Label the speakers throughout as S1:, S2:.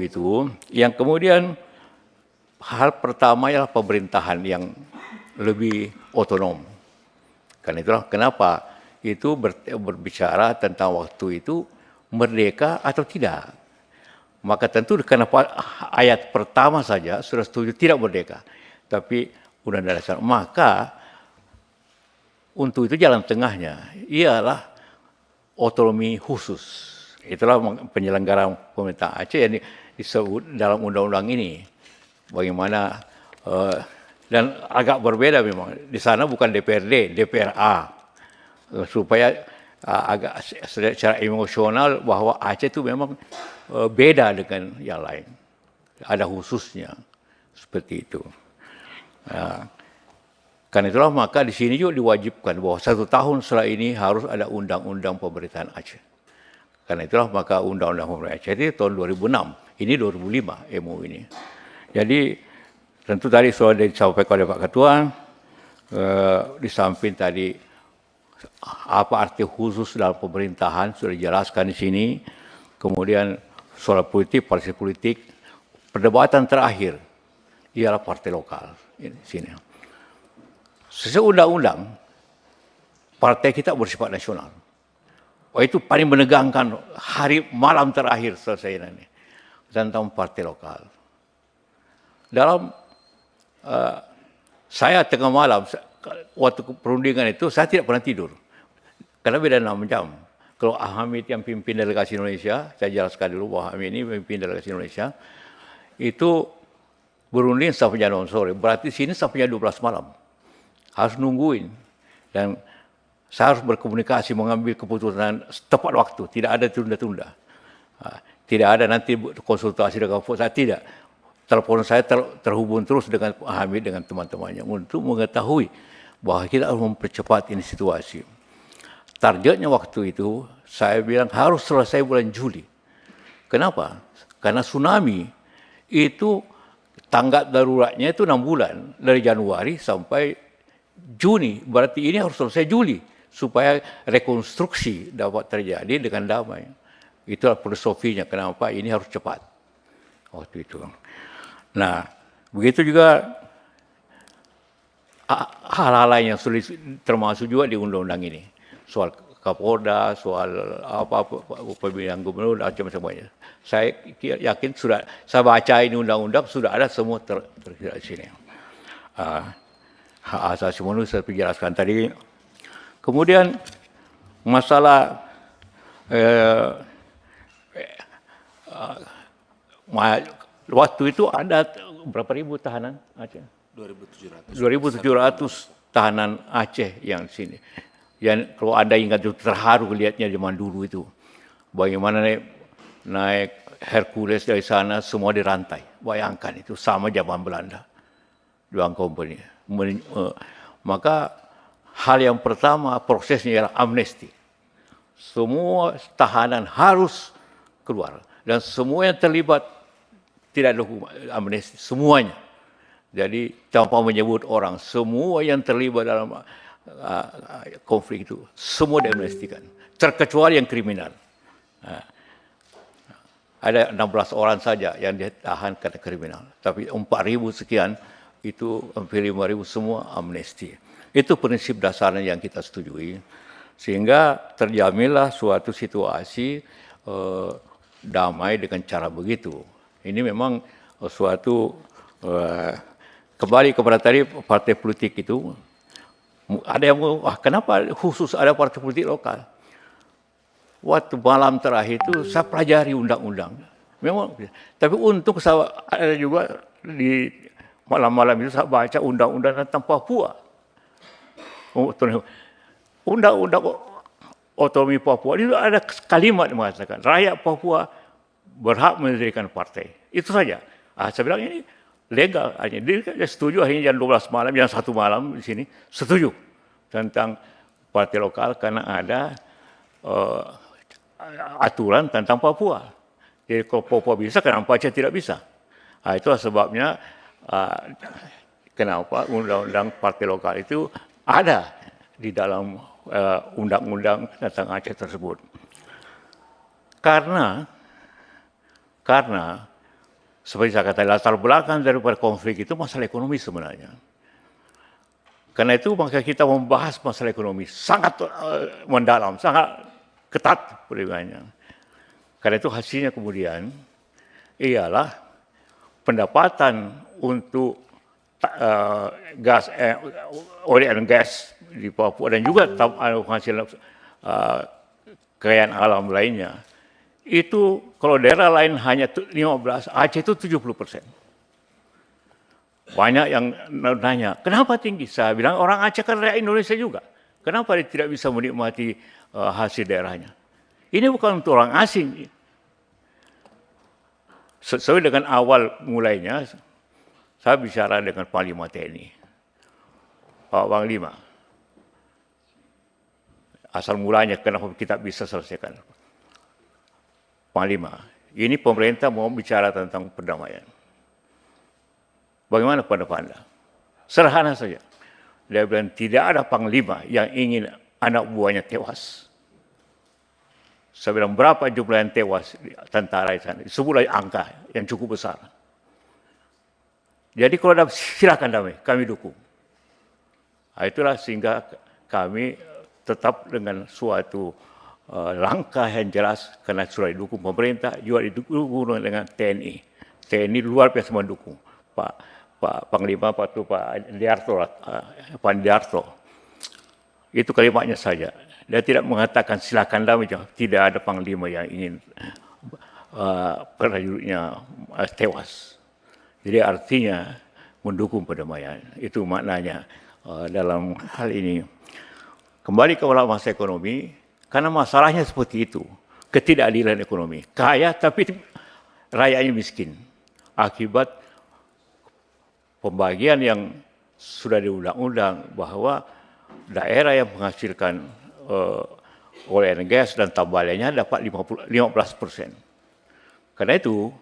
S1: itu, yang kemudian hal pertama ialah pemerintahan yang lebih otonom. Karena itulah kenapa itu berbicara tentang waktu itu merdeka atau tidak. Maka tentu karena ayat pertama saja sudah setuju tidak merdeka. Tapi Undang-Undang Dasar. Maka untuk itu jalan tengahnya ialah otonomi khusus. Itulah penyelenggaraan pemerintah Aceh yang disebut dalam undang-undang ini. Bagaimana dan agak berbeda memang. Di sana bukan DPRD, DPRA. Supaya agak secara emosional bahwa Aceh itu memang beda dengan yang lain. Ada khususnya seperti itu. Karena itulah maka di sini juga diwajibkan bahwa 1 tahun setelah ini harus ada undang-undang pemerintahan Aceh. Karena itulah maka undang-undang pemerintahan Aceh itu tahun 2006. Ini 2005 MU ini. Jadi tentu tadi sudah disampaikan oleh Pak Ketua, di samping tadi apa arti khusus dalam pemerintahan sudah dijelaskan di sini. Kemudian soal politik, partai politik, perdebatan terakhir ialah partai lokal di sini. Sesuai undang-undang, partai kita bersifat nasional. Itu paling menegangkan hari malam terakhir selesai ini tentang partai lokal. Dalam saya tengah malam waktu perundingan itu saya tidak pernah tidur karena beda 6 jam. Kalau Hamid yang pimpin delegasi Indonesia, saya jelaskan dulu bahwa Hamid ini pimpin delegasi Indonesia, itu berunding sampai jam 6 sore. Berarti sini sampai jam 12 malam. Harus nungguin. Dan saya harus berkomunikasi, mengambil keputusan tepat waktu. Tidak ada tunda-tunda. Tidak ada nanti konsultasi dengan saya, tidak. Telepon saya terhubung terus dengan Hamid, dengan teman-temannya untuk mengetahui bahwa kita harus mempercepat ini situasi. Targetnya waktu itu, saya bilang harus selesai bulan Juli. Kenapa? Karena tsunami itu tanggap daruratnya itu 6 bulan. Dari Januari sampai Juni. Berarti ini harus selesai Juli. Supaya rekonstruksi dapat terjadi dengan damai. Itulah filosofinya kenapa ini harus cepat. Waktu itu. Nah, begitu juga hal-hal lain yang sulit termasuk juga di undang-undang ini. Soal Kapolda, soal pemilihan gubernur, dan macam-macamnya. Saya yakin sudah, saya baca ini undang-undang, sudah ada semua terkira di sini. Hak asasi manusia saya jelaskan tadi. Kemudian masalah waktu itu ada berapa ribu tahanan Aceh? 2.700 tahanan Aceh yang di sini. Yang kalau Anda ingat itu terharu lihatnya zaman dulu itu. Bagaimana naik Hercules dari sana semua dirantai. Bayangkan itu sama zaman Belanda. Doang company. Maka hal yang pertama prosesnya ialah amnesti. Semua tahanan harus keluar. Dan semua yang terlibat tidak ada hukum amnesti. Semuanya. Jadi tanpa menyebut orang. Semua yang terlibat dalam konflik itu. Semua diamnestikan. Terkecuali yang kriminal. Ada 16 orang saja yang ditahan karena kriminal. Tapi 4.000 sekian itu hampir 5.000 semua amnesti. Itu prinsip dasarnya yang kita setujui. Sehingga terjaminlah suatu situasi damai dengan cara begitu. Ini memang suatu kembali kepada tadi partai politik itu. Ada yang kenapa khusus ada partai politik lokal? Waktu malam terakhir itu saya pelajari undang-undang. Memang, tapi untuk saya ada juga di malam-malam itu saya baca undang-undang tentang Papua. Undang-undang otonomi Papua itu ada kalimat yang mengatakan rakyat Papua berhak mendirikan partai. Itu saja. Saya bilang ini legal. Dia setuju akhirnya jam 12 malam, jam 1 malam di sini setuju tentang partai lokal karena ada aturan tentang Papua. Jadi kalau Papua bisa, kenapa Aceh tidak bisa? Itulah sebabnya kenapa undang-undang partai lokal itu ada di dalam undang-undang tentang Aceh tersebut. Karena Seperti saya katakan, latar belakang daripada konflik itu masalah ekonomi sebenarnya. Karena itu maka kita membahas masalah ekonomi sangat mendalam, sangat ketat perlindungannya. Karena itu hasilnya kemudian ialah pendapatan untuk gas, oil and gas di Papua dan juga hasil kekayaan alam lainnya. Itu kalau daerah lain hanya 15, Aceh itu 70%. Banyak yang nanya, kenapa tinggi? Saya bilang orang Aceh kan rakyat Indonesia juga. Kenapa dia tidak bisa menikmati hasil daerahnya? Ini bukan untuk orang asing. Sesuai dengan awal mulainya, saya bicara dengan Panglima TNI, Pak Panglima. Asal mulanya kenapa kita bisa selesaikan. Panglima, ini pemerintah mau bicara tentang perdamaian. Bagaimana pendapat Anda? Sederhana saja. Dia bilang tidak ada panglima yang ingin anak buahnya tewas. Saya bilang berapa jumlah yang tewas tentara di sana? Sebutlah angka yang cukup besar. Jadi kalau ada silakan damai, kami dukung. Itulah sehingga kami tetap dengan suatu langkah yang jelas karena sudah didukung pemerintah, juga didukung dengan TNI. TNI luar biasa mendukung. Pak Panglima, Pak Diarto. Itu kalimatnya saja. Dia tidak mengatakan silakan damai, tidak ada panglima yang ingin prajuritnya tewas. Jadi artinya mendukung perdamaian. Itu maknanya dalam hal ini. Kembali ke masalah ekonomi, karena masalahnya seperti itu, ketidakadilan ekonomi. Kaya tapi rakyatnya miskin. Akibat pembagian yang sudah diundang-undang bahwa daerah yang menghasilkan oil and gas dan tambahannya dapat 15%. Karena itu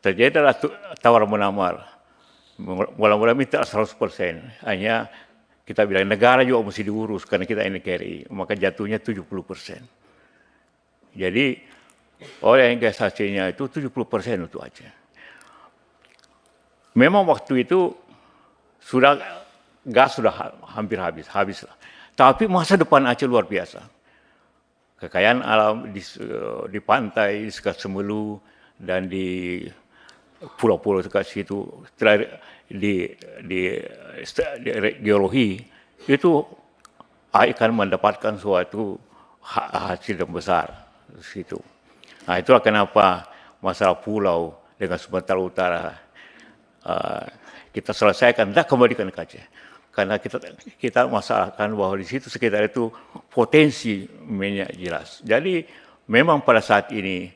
S1: terjadilah tawar-menawar. Mula-mula minta 100%, hanya kita bilang negara juga mesti diurus karena kita NKRI, maka jatuhnya 70%. Jadi oil and gas hasilnya itu 70% untuk Aceh. Memang waktu itu gas sudah hampir habislah. Tapi masa depan Aceh luar biasa. Kekayaan alam di pantai, di sekat Semelu, dan di pulau-pulau dekat situ, di geologi, itu akan mendapatkan suatu hasil yang besar di situ. Nah, itulah kenapa masalah pulau dengan Sumatera Utara kita selesaikan, kita kembalikan ke Aceh. Karena kita masalahkan bahwa di situ sekitar itu potensi minyak jelas. Jadi memang pada saat ini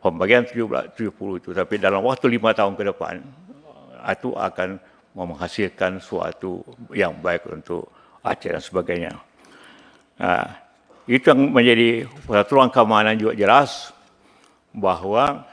S1: pembagian 70 itu, tapi dalam waktu 5 tahun ke depan itu akan menghasilkan suatu yang baik untuk Aceh dan sebagainya. Nah, itu yang menjadi peraturan keamanan juga jelas bahwa